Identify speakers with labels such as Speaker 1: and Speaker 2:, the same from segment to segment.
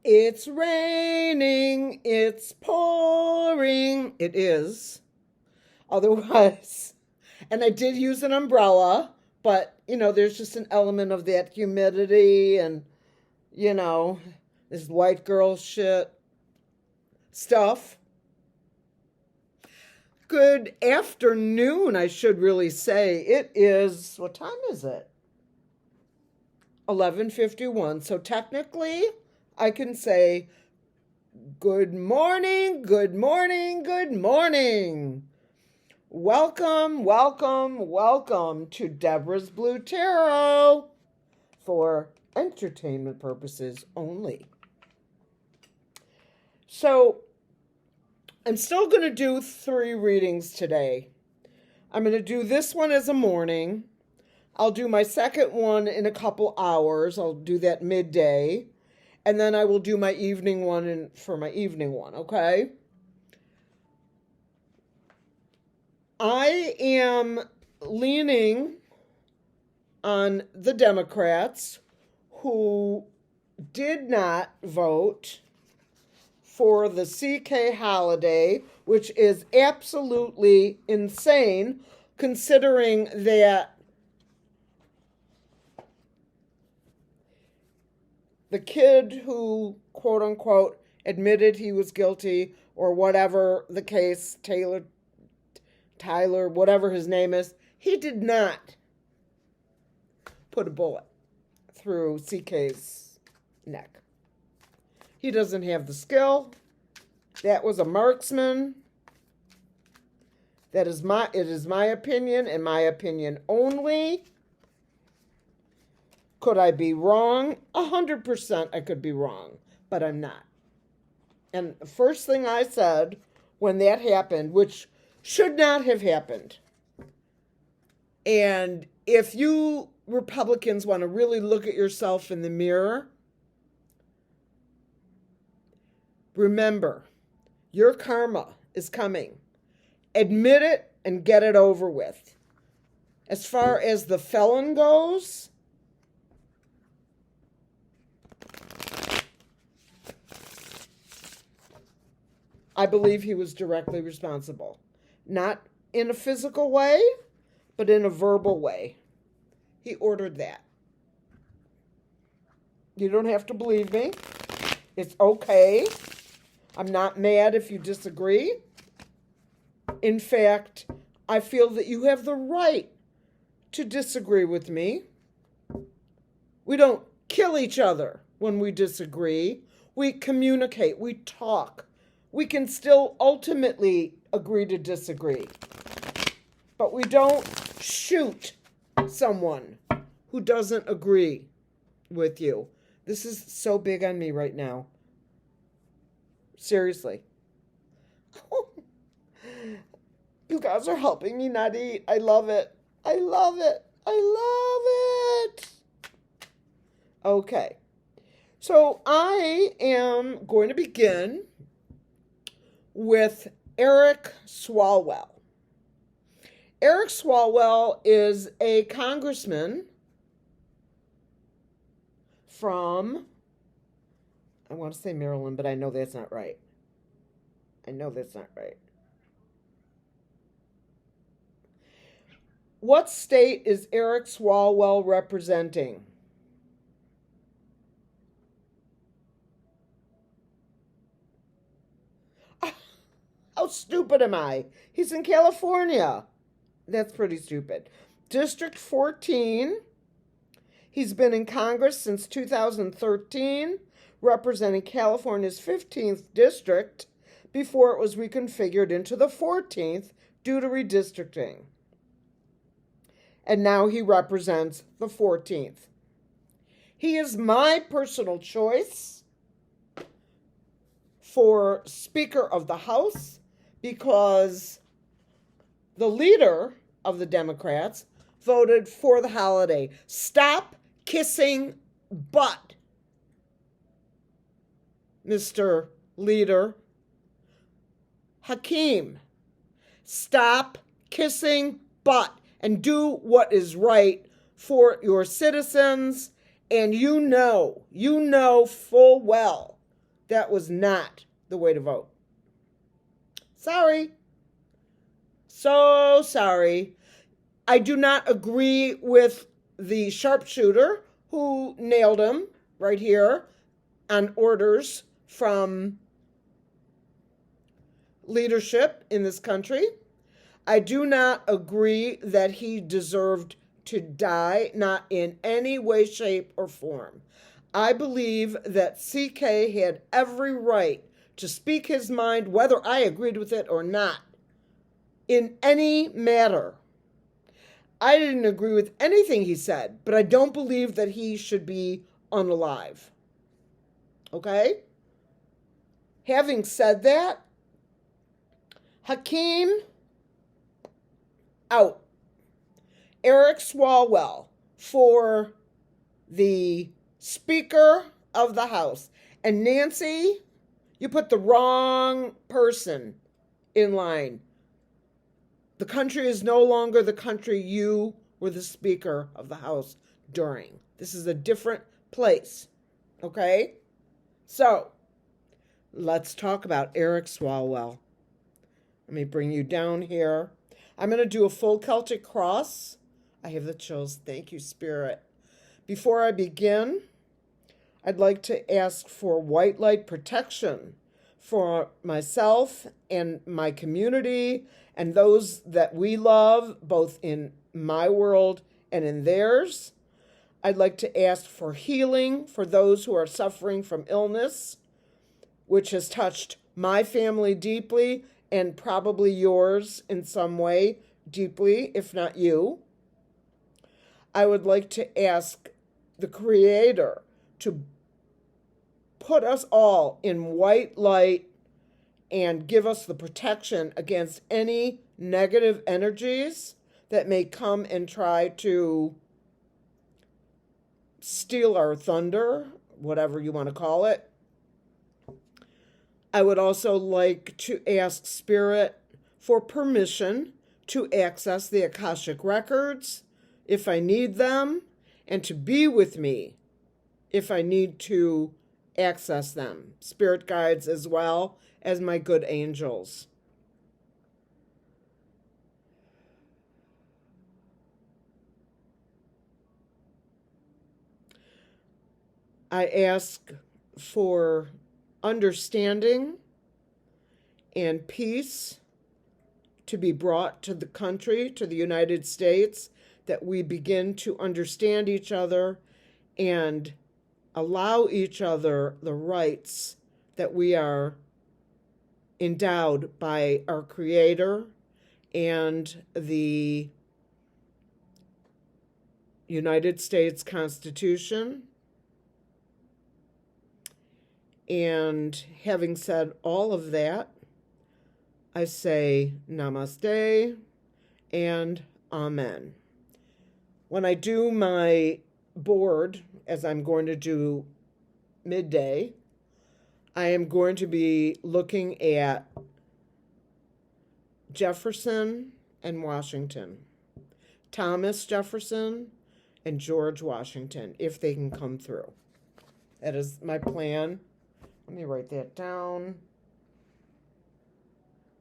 Speaker 1: It's raining, it's pouring. It is. Otherwise, and I did use an umbrella, but there's just an element of that humidity and, you know, this white girl shit stuff. Good afternoon, I should really say. It is, what time is it? 11:51. So technically, I can say good morning, good morning, good morning. Welcome, welcome, welcome to Deborah's Blue Tarot for entertainment purposes only. So, I'm still going to do 3 readings today. I'm going to do this one as a morning. I'll do my second one in a couple hours. I'll do that midday. And then I will do my evening one for my evening one, okay? I am leaning on the Democrats who did not vote for the CK holiday, which is absolutely insane considering that the kid who, quote unquote, admitted he was guilty or whatever the case, Tyler, whatever his name is, he did not put a bullet through CK's neck. He doesn't have the skill. That was a marksman. It is my opinion and my opinion only. Could I be wrong? 100% I could be wrong, but I'm not. And the first thing I said when that happened, which should not have happened, and if you Republicans want to really look at yourself in the mirror, remember, your karma is coming. Admit it and get it over with. As far as the felon goes, I believe he was directly responsible. Not in a physical way, but in a verbal way. He ordered that. You don't have to believe me. It's okay. I'm not mad if you disagree. In fact, I feel that you have the right to disagree with me. We don't kill each other when we disagree. We communicate. We talk. We can still ultimately agree to disagree. But we don't shoot someone who doesn't agree with you. This is so big on me right now. Seriously. You guys are helping me not eat. I love it. I love it. I love it. Okay. So I am going to begin with Eric Swalwell. Eric Swalwell is a congressman from, I want to say Maryland, but I know that's not right. What state is Eric Swalwell representing? How stupid am I? He's in California. That's pretty stupid. District 14. He's been in Congress since 2013, representing California's 15th district before it was reconfigured into the 14th due to redistricting. And now he represents the 14th. He is my personal choice for Speaker of the House because the leader of the Democrats voted for the holiday. Stop kissing butt, Mr. Leader. Hakeem, stop kissing butt and do what is right for your citizens. And you know full well That was not the way to vote. Sorry. So sorry. I do not agree with the sharpshooter who nailed him right here on orders from leadership in this country. I do not agree that he deserved to die, not in any way, shape, or form. I believe that CK had every right to speak his mind, whether I agreed with it or not, in any matter. I didn't agree with anything he said, but I don't believe that he should be unalive. Okay? Having said that, Hakeem, out. Eric Swalwell for the Speaker of the House. And Nancy, you put the wrong person in line. The country is no longer the country you were the Speaker of the House during. This is a different place. Okay? So, let's talk about Eric Swalwell. Let me bring you down here. I'm going to do a full Celtic cross. I have the chills. Thank you, Spirit. Before I begin, I'd like to ask for white light protection for myself and my community and those that we love, both in my world and in theirs. I'd like to ask for healing for those who are suffering from illness, which has touched my family deeply and probably yours in some way deeply, if not you. I would like to ask the Creator to put us all in white light and give us the protection against any negative energies that may come and try to steal our thunder, whatever you want to call it. I would also like to ask Spirit for permission to access the Akashic Records if I need them, and to be with me if I need to access them. Spirit guides as well as my good angels. I ask for understanding and peace to be brought to the country, to the United States, that we begin to understand each other and allow each other the rights that we are endowed by our Creator and the United States Constitution. And having said all of that, I say namaste and amen. When I do my board, as I'm going to do midday, I am going to be looking at Jefferson and Washington, Thomas Jefferson and George Washington, if they can come through. That is my plan. Let me write that down.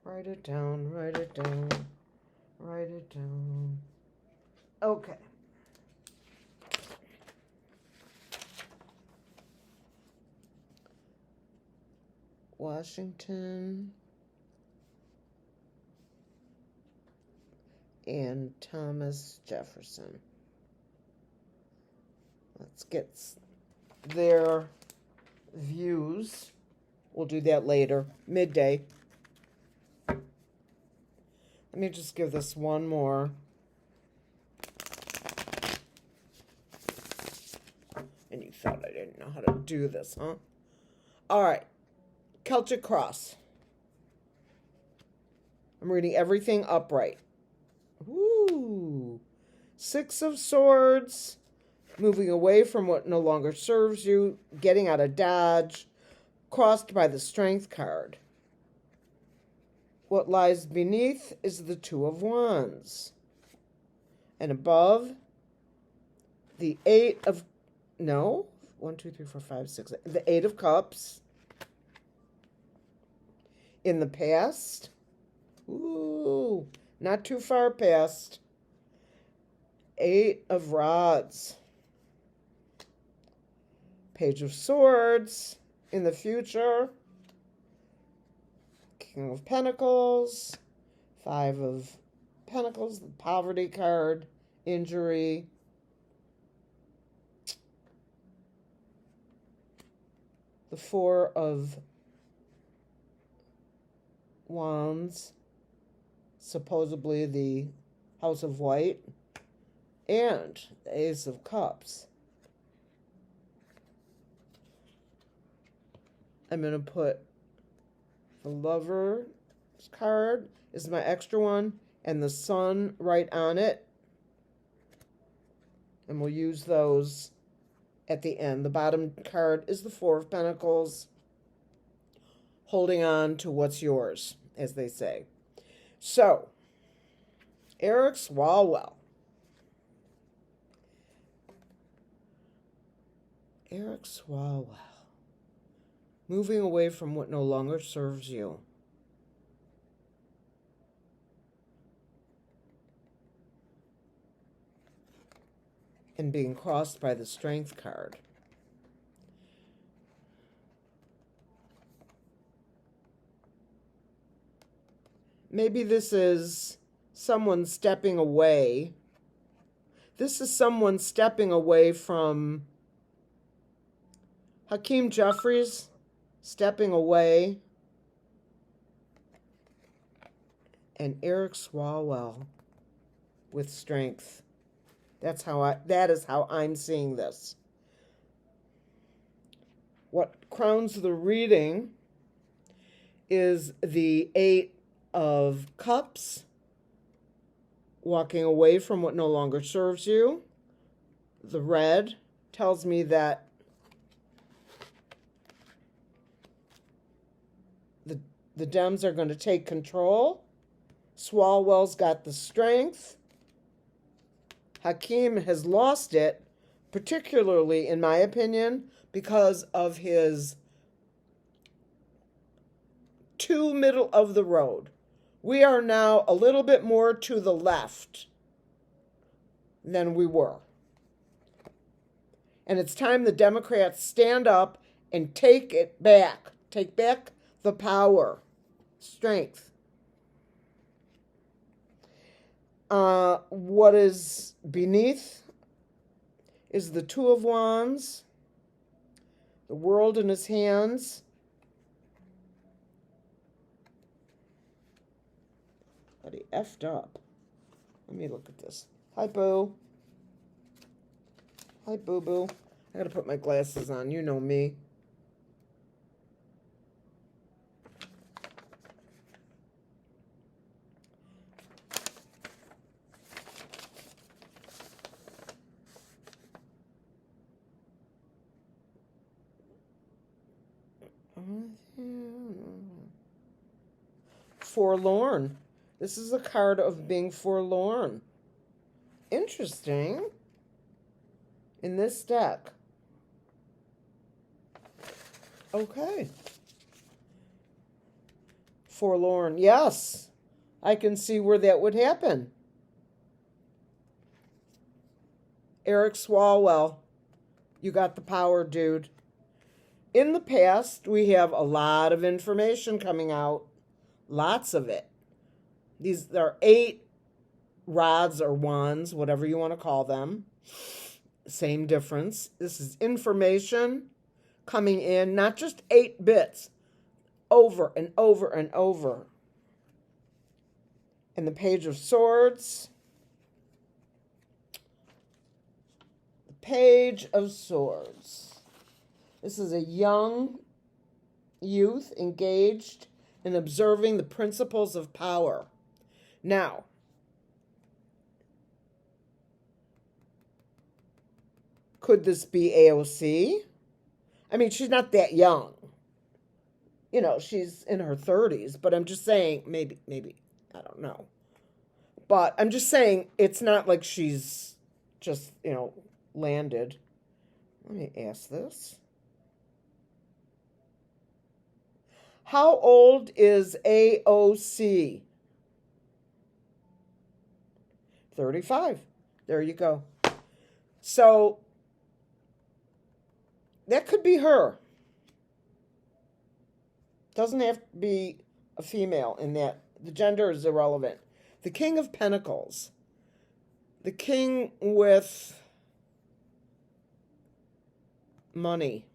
Speaker 1: Write it down, write it down, write it down. Okay. Washington and Thomas Jefferson. Let's get their views. We'll do that later, midday. Let me just give this one more. And you thought I didn't know how to do this, huh? All right. Celtic Cross. I'm reading everything upright. Ooh. Six of Swords. Moving away from what no longer serves you. Getting out of dodge. Crossed by the Strength card. What lies beneath is the Two of Wands. And above, the Eight of... No. 1, 2, 3, 4, 5, 6. The Eight of Cups. in the past. Ooh, not too far past. 8 of Rods. Page of Swords in the future. King of Pentacles. 5 of Pentacles, the Poverty card, injury. The 4 of Wands, supposedly the House of White, and the Ace of Cups. I'm going to put the Lover's card is my extra one, and the Sun right on it. And we'll use those at the end. The bottom card is the 4 of Pentacles, holding on to what's yours, as they say. So, Eric Swalwell. Eric Swalwell. Moving away from what no longer serves you. And being crossed by the Strength card. Maybe this is someone stepping away. This is someone stepping away from Hakeem Jeffries, stepping away, and Eric Swalwell with Strength. That is how I'm seeing this. What crowns the reading is the 8 of Cups, walking away from what no longer serves you. The red tells me that the Dems are going to take control. Swalwell's got the Strength. Hakeem has lost it, particularly, in my opinion, because of his too middle of the road. We are now a little bit more to the left than we were. And it's time the Democrats stand up and take it back. Take back the power. Strength. What is beneath is the 2 of Wands, the World in his hands. But he effed up. Let me look at this. Hi, Boo. Hi, Boo Boo. I gotta put my glasses on. You know me. Forlorn. This is a card of being forlorn. Interesting. In this deck. Okay. Forlorn. Yes. I can see where that would happen. Eric Swalwell. You got the power, dude. In the past, we have a lot of information coming out. Lots of it. These are 8 rods or wands, whatever you want to call them. Same difference. This is information coming in, not just 8 bits, over and over and over. And the Page of Swords. The Page of Swords. This is a young youth engaged in observing the principles of power. Now, could this be AOC? I mean, she's not that young. You know, she's in her 30s, but I'm just saying, maybe, I don't know. But I'm just saying, it's not like she's just, landed. Let me ask this. How old is AOC? 35. There you go. So that could be her. Doesn't have to be a female in that. The gender is irrelevant. The King of Pentacles. The king with money.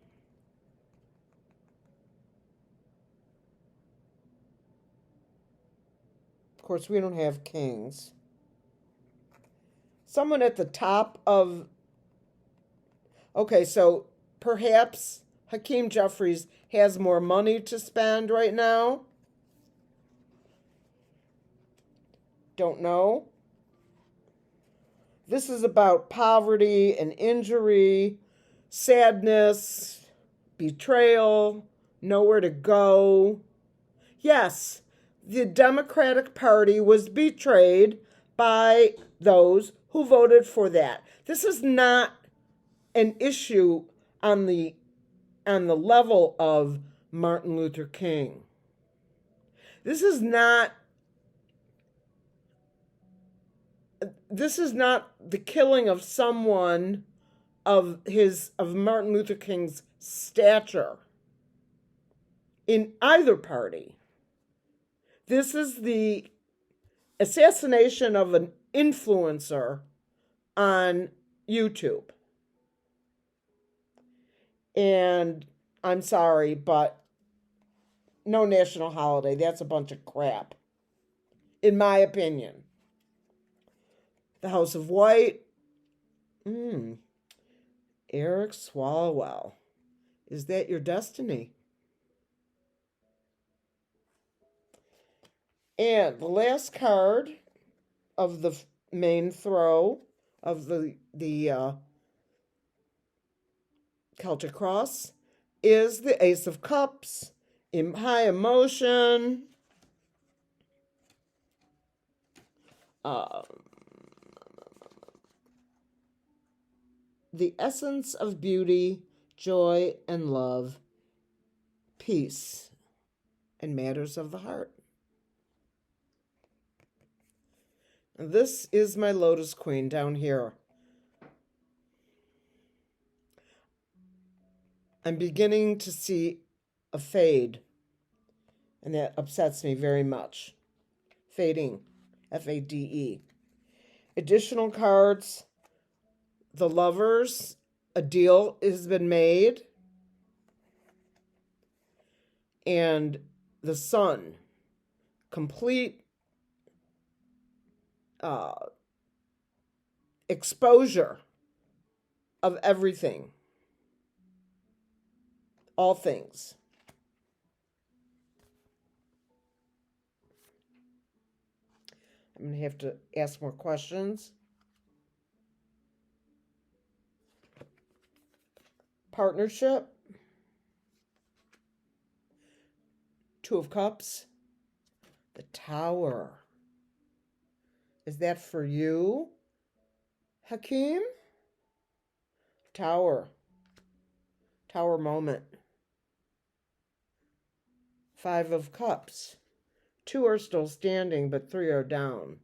Speaker 1: Of course, we don't have kings. Someone at the top of... Okay, so perhaps Hakeem Jeffries has more money to spend right now. Don't know. This is about poverty and injury, sadness, betrayal, nowhere to go. Yes, the Democratic Party was betrayed by those who voted for that. This is not an issue on the level of Martin Luther King. This is not the killing of someone of Martin Luther King's stature in either party. This is the assassination of an influencer on YouTube. And I'm sorry, but no national holiday. That's a bunch of crap, in my opinion. The House of White. Eric Swalwell. Is that your destiny? And the last card of the main throw of the Celtic Cross is the Ace of Cups, in high emotion, the essence of beauty, joy, and love, peace, and matters of the heart. And this is my Lotus Queen down here. I'm beginning to see a fade, and that upsets me very much. Fading, F-A-D-E. Additional cards, the Lovers, a deal has been made, and the Sun, complete exposure of everything. All things. I'm going to have to ask more questions. Partnership. Two of Cups. The Tower. Is that for you, Hakeem? Tower. Tower moment. Five of Cups. Two are still standing, but three are down.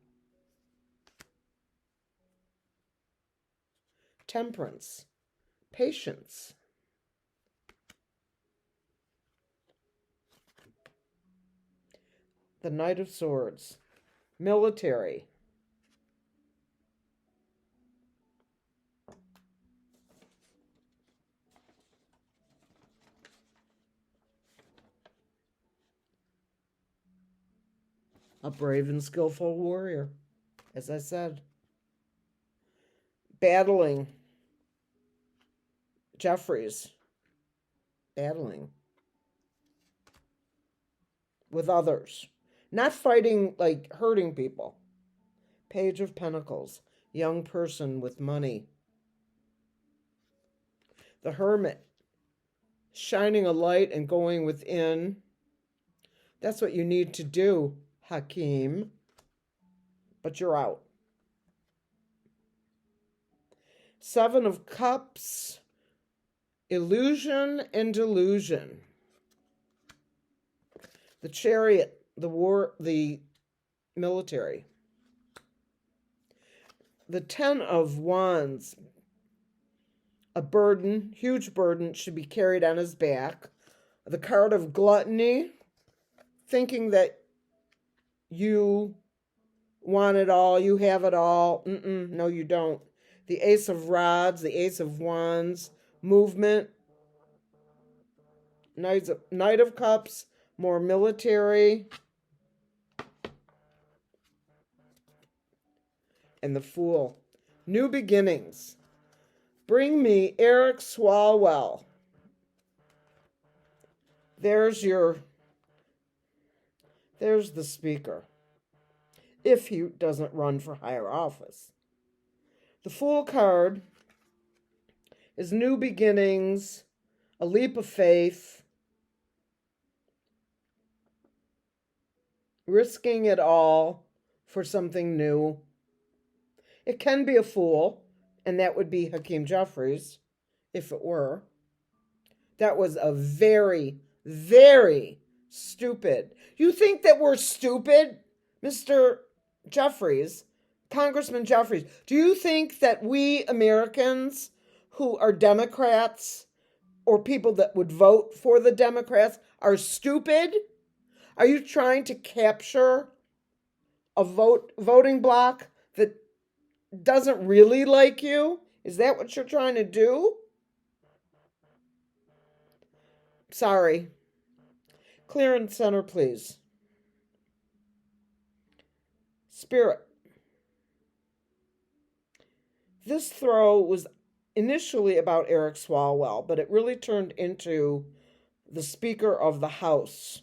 Speaker 1: Temperance. Patience. The Knight of Swords. Military. A brave and skillful warrior, as I said. Battling. Jeffries. Battling. With others. Not fighting, like hurting people. Page of Pentacles. Young person with money. The Hermit. Shining a light and going within. That's what you need to do, Hakeem. But you're out. Seven of Cups. Illusion and delusion. The Chariot, the military. The Ten of Wands, a burden, huge burden, should be carried on his back. The card of Gluttony, thinking that you want it all, you have it all. No, you don't. The Ace of Rods, the Ace of Wands, movement. Knight of Cups, more military. And the Fool, new beginnings. Bring me Eric Swalwell. There's the speaker, if he doesn't run for higher office. The Fool card is new beginnings, a leap of faith, risking it all for something new. It can be a fool, and that would be Hakeem Jeffries, if it were. That was a very, very stupid. You think that we're stupid, Mr. Jeffries, Congressman Jeffries? Do you think that we Americans who are Democrats or people that would vote for the Democrats are stupid? Are you trying to capture a voting bloc that doesn't really like you? Is that what you're trying to do? Sorry. Clear and center, please. Spirit. This throw was initially about Eric Swalwell, but it really turned into the Speaker of the House.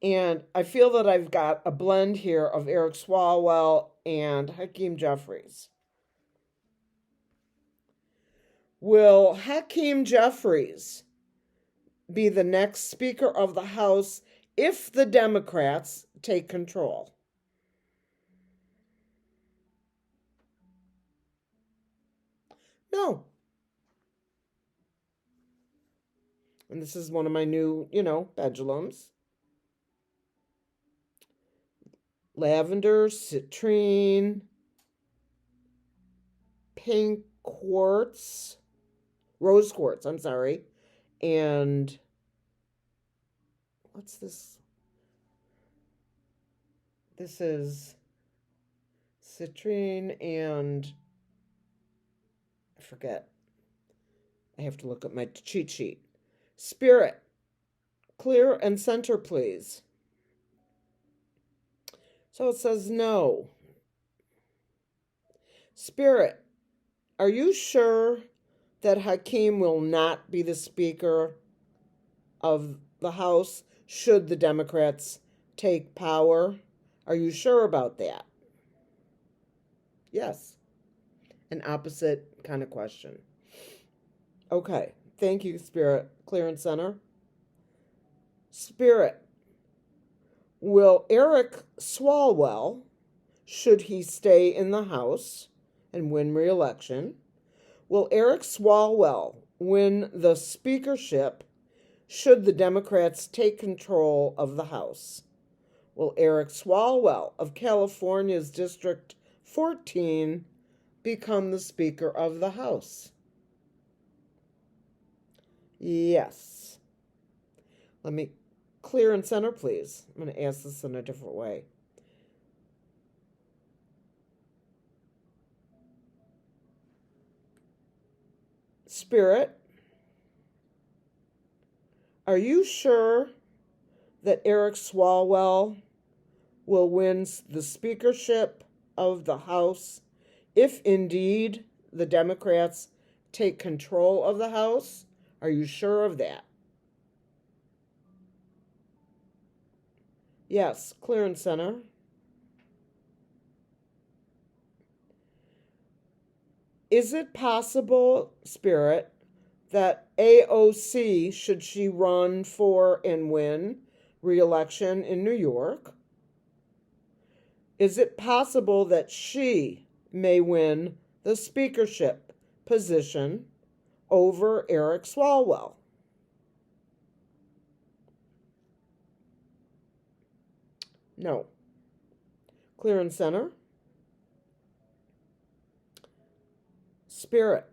Speaker 1: And I feel that I've got a blend here of Eric Swalwell and Hakeem Jeffries. Will Hakeem Jeffries be the next Speaker of the House if the Democrats take control? No. And this is one of my new, pendulums. Lavender, citrine, pink quartz, rose quartz, and what's this? This is citrine and I forget. I have to look at my cheat sheet. Spirit, clear and center, please. So it says no. Spirit, are you sure that Hakeem will not be the Speaker of the House should the Democrats take power? Are you sure about that? Yes. An opposite kind of question. Okay. Thank you, Spirit. Clear and center. Spirit, will Eric Swalwell, should he stay in the House and win re-election, will Eric Swalwell win the speakership should the Democrats take control of the House? Will Eric Swalwell of California's District 14 become the Speaker of the House? Yes. Let me clear and center, please. I'm going to ask this in a different way. Spirit, are you sure that Eric Swalwell will win the speakership of the House if indeed the Democrats take control of the House? Are you sure of that? Yes, clear and center. Is it possible, Spirit, that AOC, should she run for and win re-election in New York, is it possible that she may win the speakership position over Eric Swalwell? No. Clear and center. Spirit.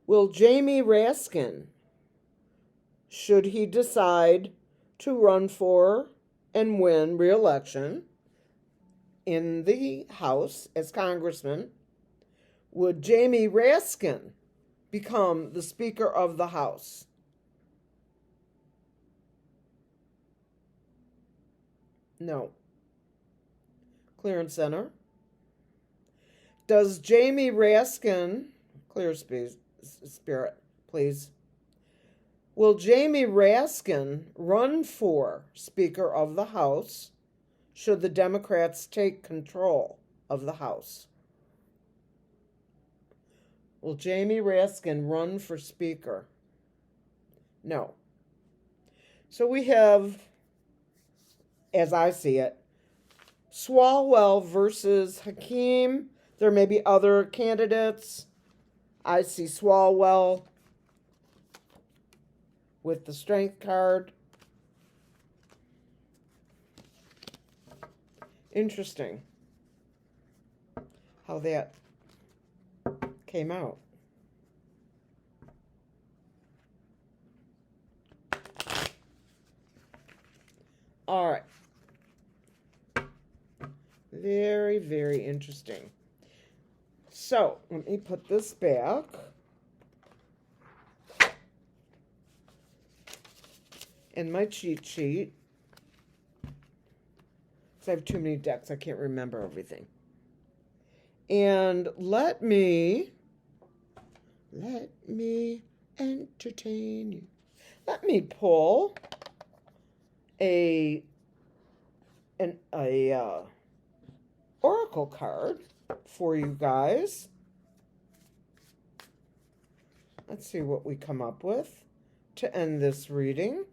Speaker 1: Will Jamie Raskin, should he decide to run for and win re-election in the House as congressman, would Jamie Raskin become the Speaker of the House? No. Clear and center. Does Jamie Raskin, clear spirit, please. Will Jamie Raskin run for Speaker of the House should the Democrats take control of the House? Will Jamie Raskin run for Speaker? No. So we have, as I see it, Swalwell versus Hakeem. There may be other candidates. I see Swalwell with the strength card. Interesting how that came out. All right. Very, very interesting. So, let me put this back. In my cheat sheet. Because I have too many decks, I can't remember everything. And let me entertain you. Let me pull an oracle card for you guys. Let's see what we come up with to end this reading.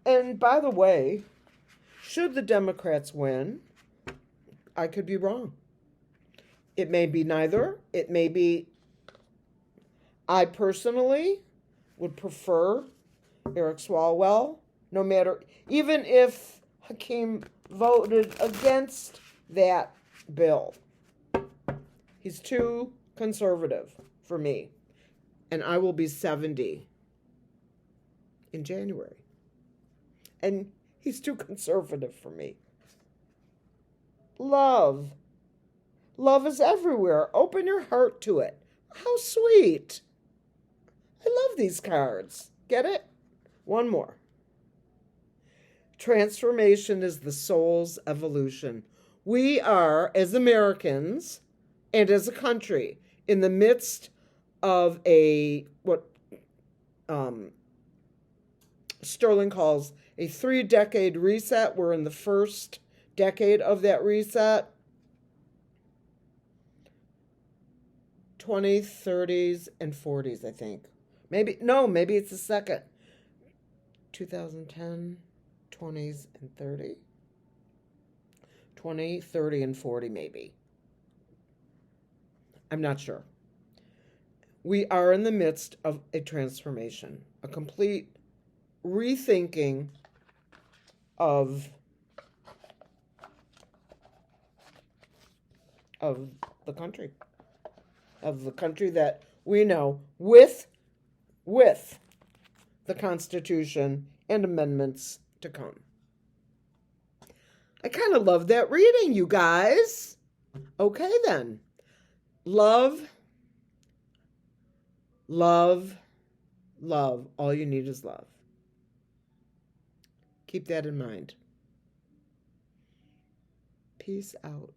Speaker 1: And by the way, should the Democrats win, I could be wrong. It may be neither. It may be, I personally would prefer Eric Swalwell, no matter, even if Hakeem voted against that bill. He's too conservative for me. And I will be 70 in January. And he's too conservative for me. Love. Love is everywhere. Open your heart to it. How sweet. I love these cards. Get it? One more. Transformation is the soul's evolution. We are, as Americans and as a country, in the midst of what Sterling calls a 3-decade reset. We're in the first decade of that reset. 20s, 30s, and 40s, I think. Maybe it's the second. 2010, 20s, and 30. 20, 30, and 40, maybe. I'm not sure. We are in the midst of a transformation, a complete rethinking of the country. Of the country that we know, with the Constitution and amendments to come. I kind of love that reading, you guys. Okay, then. Love. Love. Love. All you need is love. Keep that in mind. Peace out.